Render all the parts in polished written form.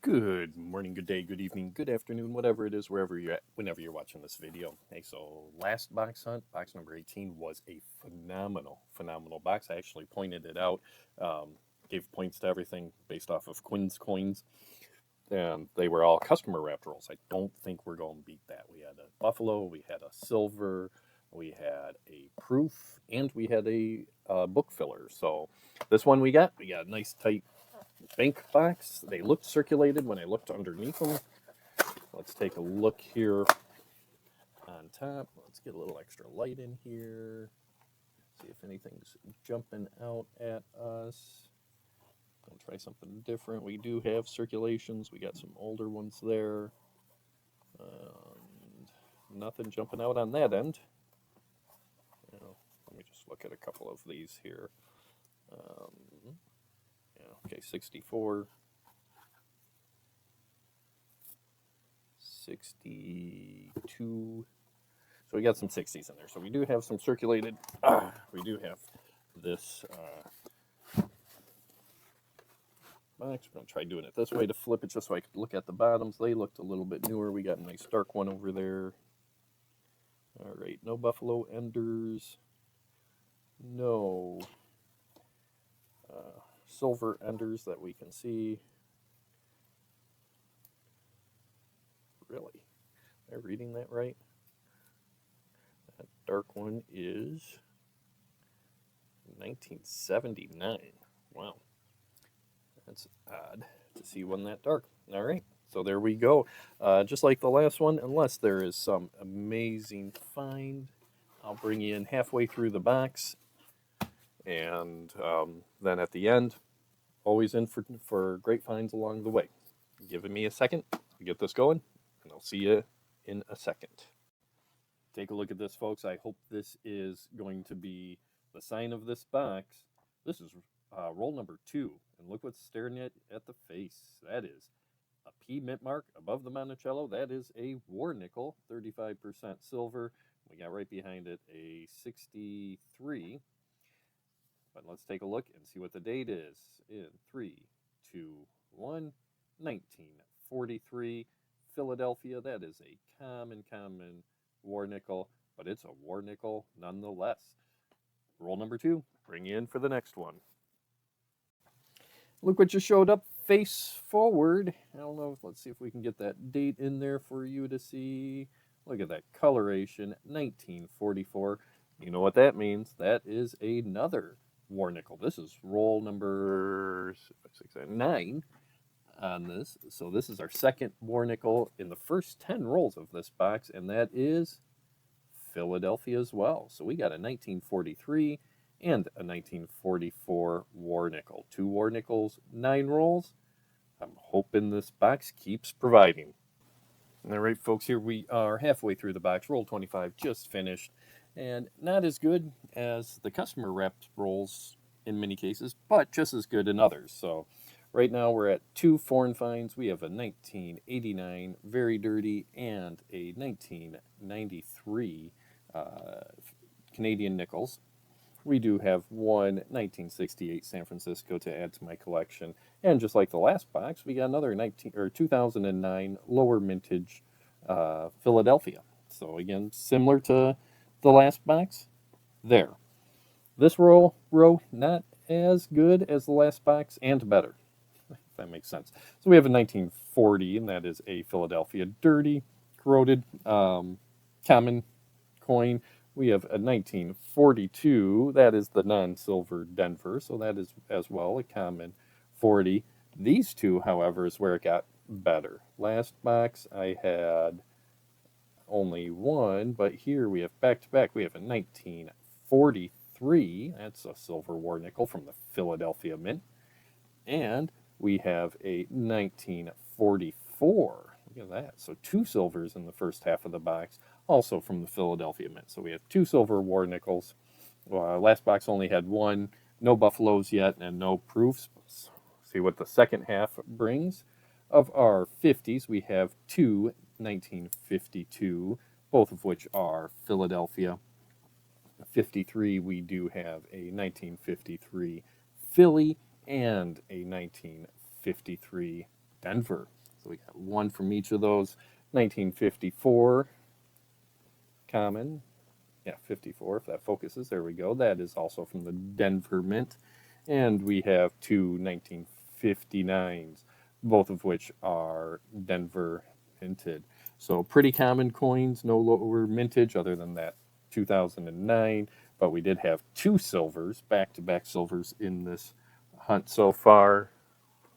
Good morning, good day, good evening, good afternoon, whatever it is, wherever you're at, whenever you're watching this video. Hey, so last box hunt, box number 18, was a phenomenal box. I actually pointed it out, gave points to everything based off of Quinn's coins, and they were all customer wrapped rolls. I don't think we're going to beat that. We had a buffalo, we had a silver, we had a proof, and we had a book filler. So this one we got a nice tight bank box. They looked circulated when I looked underneath them. Let's take a look here on top. Let's get a little extra light in here. See if anything's jumping out at us. I'll try something different. We do have circulations. We got some older ones there. Nothing jumping out on that end. Let me just look at a couple of these here. Okay, 64. 62. So we got some 60s in there. So we do have some circulated. We do have this box. We're going to try doing it this way to flip it just so I could look at the bottoms. They looked a little bit newer. We got a nice dark one over there. All right, no Buffalo Enders. No silver Enders that we can see. Really? Am I reading that right? That dark one is 1979. Wow. That's odd to see one that dark. All right, so there we go. Just like the last one, unless there is some amazing find, I'll bring you in halfway through the box. And then at the end, always in for great finds along the way. Giving me a second to get this going, and I'll see you in a second. Take a look at this, folks. I hope this is going to be the sign of this box. This is roll number 2, and look what's staring at the face. That is a P mint mark above the Monticello. That is a war nickel, 35% silver. We got right behind it a 63. But let's take a look and see what the date is. In 3, 2, 1, 1943, Philadelphia. That is a common war nickel, but it's a war nickel nonetheless. Roll number 2, bring you in for the next one. Look what just showed up face forward. I don't know, let's see if we can get that date in there for you to see. Look at that coloration, 1944. You know what that means. That is another war nickel. This is roll number 9 on this. So this is our second war nickel in the first 10 rolls of this box, and that is Philadelphia as well. So we got a 1943 and a 1944 war nickel. 2 war nickels, 9 rolls. I'm hoping this box keeps providing. All right, folks, here we are halfway through the box. Roll 25 just finished, and not as good as the customer wrapped rolls in many cases, but just as good in others. So right now we're at 2 foreign finds. We have a 1989 Very Dirty and a 1993 Canadian nickels. We do have one 1968 San Francisco to add to my collection. And just like the last box, we got another 2009 lower mintage Philadelphia. So again, similar to the last box, there. This row, not as good as the last box, and better, if that makes sense. So we have a 1940, and that is a Philadelphia Dirty, corroded, common coin. We have a 1942. That is the non-silver Denver, so that is as well a common 40. These two, however, is where it got better. Last box I had only one, but here we have back-to-back. We have a 1943. That's a silver war nickel from the Philadelphia Mint. And we have a 1944. Look at that. So 2 silvers in the first half of the box, also from the Philadelphia Mint. So we have 2 silver war nickels. Last box only had 1. No Buffaloes yet and no proofs. Let's see what the second half brings. Of our 50s, we have 2 1952, both of which are Philadelphia. 53, we do have a 1953 Philly and a 1953 Denver. So we got one from each of those. 1954 common. Yeah, 54, if that focuses. There we go. That is also from the Denver Mint. And we have two 1959s, both of which are Denver minted. So pretty common coins, no lower mintage other than that 2009. But we did have two silvers, back-to-back silvers in this hunt so far.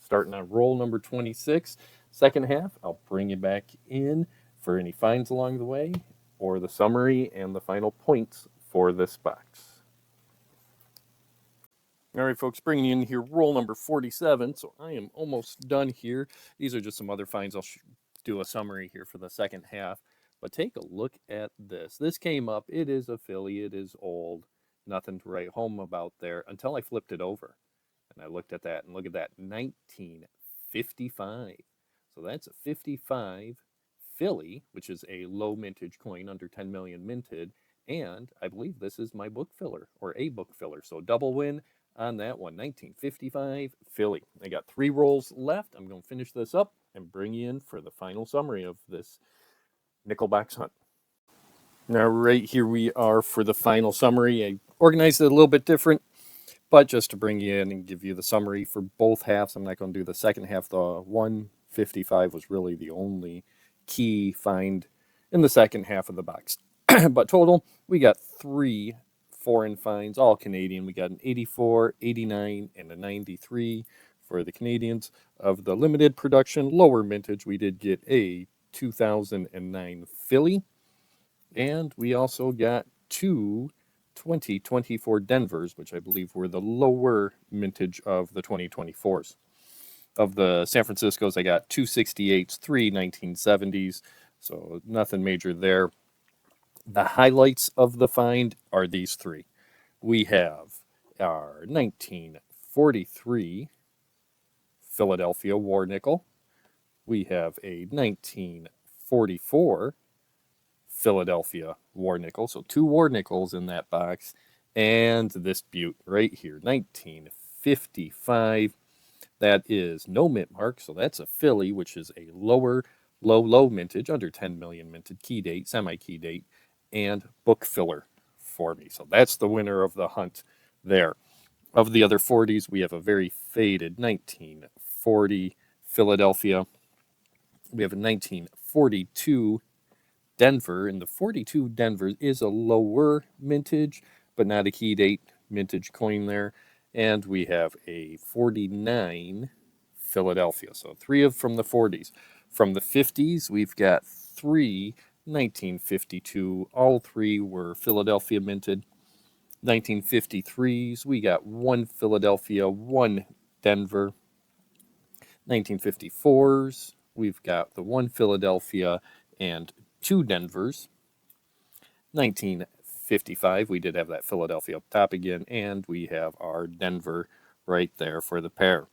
Starting on roll number 26. Second half, I'll bring you back in for any finds along the way, or the summary and the final points for this box. All right, folks, bringing in here roll number 47. So I am almost done here. These are just some other finds. I'll do a summary here for the second half. But take a look at this. This came up. It is a Philly. It is old. Nothing to write home about there until I flipped it over. And I looked at that, and look at that, 1955. So that's a 55 Philly, which is a low mintage coin, under 10 million minted. And I believe this is my book filler, or a book filler. So double win on that one, 1955 Philly. I got 3 rolls left. I'm going to finish this up and bring you in for the final summary of this Nickelbox hunt. Now, right here we are for the final summary. I organized it a little bit different, but just to bring you in and give you the summary for both halves. I'm not going to do the second half. The 155 was really the only key find in the second half of the box. But total, we got 3 foreign finds, all Canadian. We got an 84, 89, and a 93 for the Canadians. Of the limited production, lower mintage, we did get a 2009 Philly. And we also got 2 2024 Denvers, which I believe were the lower mintage of the 2024s. Of the San Franciscos, I got 2 68s, 3 1970s, so nothing major there. The highlights of the find are these 3. We have our 1943 Philadelphia War Nickel. We have a 1944 Philadelphia War Nickel. So 2 War Nickels in that box. And this beaut right here, 1955. That is no mint mark. So that's a Philly, which is a low mintage, under 10 million minted key date, semi-key date, and book filler for me. So that's the winner of the hunt there. Of the other 40s, we have a very faded 1940 Philadelphia. We have a 1942 Denver, and the 42 Denver is a lower mintage, but not a key date mintage coin there. And we have a 49 Philadelphia. So 3 from the 40s. From the 50s, we've got 3 1952. All 3 were Philadelphia minted. 1953s, we got 1 Philadelphia, 1 Denver. 1954s, we've got the 1 Philadelphia and 2 Denvers. 1955, we did have that Philadelphia up top again, and we have our Denver right there for the pair.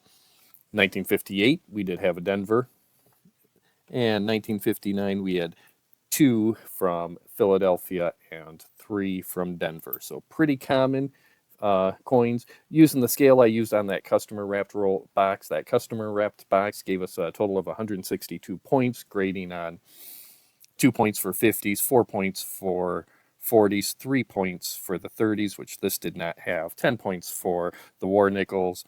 1958, we did have a Denver. And 1959, we had 2 from Philadelphia and 3 from Denver. So pretty common coins. Using the scale I used on that customer wrapped roll box, that customer wrapped box gave us a total of 162 points, grading on 2 points for 50s, 4 points for 40s, 3 points for the 30s, which this did not have, 10 points for the War Nickels,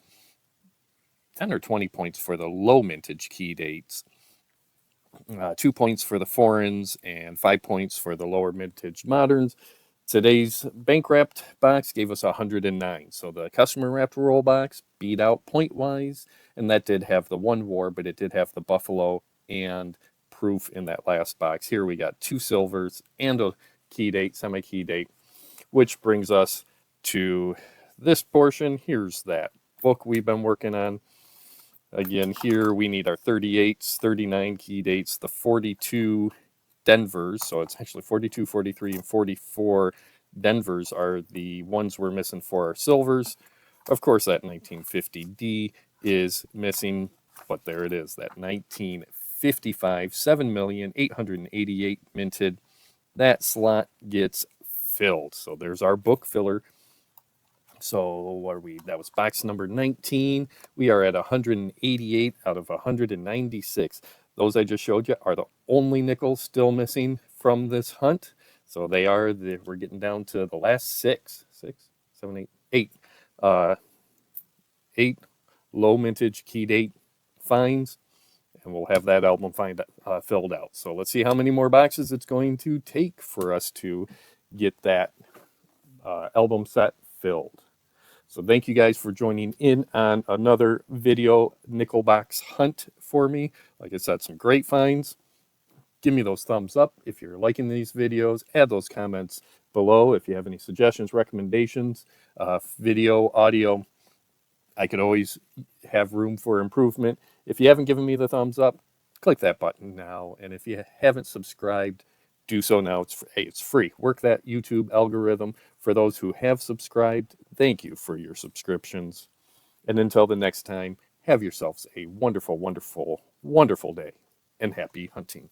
10 or 20 points for the low mintage key dates, 2 points for the foreigns, and 5 points for the lower mintage moderns. Today's bank wrapped box gave us 109. So the customer wrapped roll box beat out point wise, and that did have the 1 war, but it did have the Buffalo and proof in that last box. Here we got 2 silvers and a key date, semi-key date, which brings us to this portion. Here's that book we've been working on. Again, here we need our 38s, 39 key dates, the 42 Denvers. So it's actually 42, 43, and 44 Denvers are the ones we're missing for our silvers. Of course, that 1950D is missing, but there it is, that 1955, 7,888,000 minted. That slot gets filled. So there's our book filler So what are we? That was box number 19. We are at 188 out of 196. Those I just showed you are the only nickels still missing from this hunt. So we're getting down to the last six, 8. Uh, 8 low mintage key date finds, and we'll have that album filled out. So let's see how many more boxes it's going to take for us to get that album set filled. So thank you guys for joining in on another video nickel box hunt for me. Like I said, some great finds. Give me those thumbs up if you're liking these videos. Add those comments below if you have any suggestions, recommendations, video, audio. I could always have room for improvement. If you haven't given me the thumbs up, click that button now. And if you haven't subscribed, do so now. It's free. Work that YouTube algorithm. For those who have subscribed, thank you for your subscriptions. And until the next time, have yourselves a wonderful, wonderful, wonderful day, and happy hunting.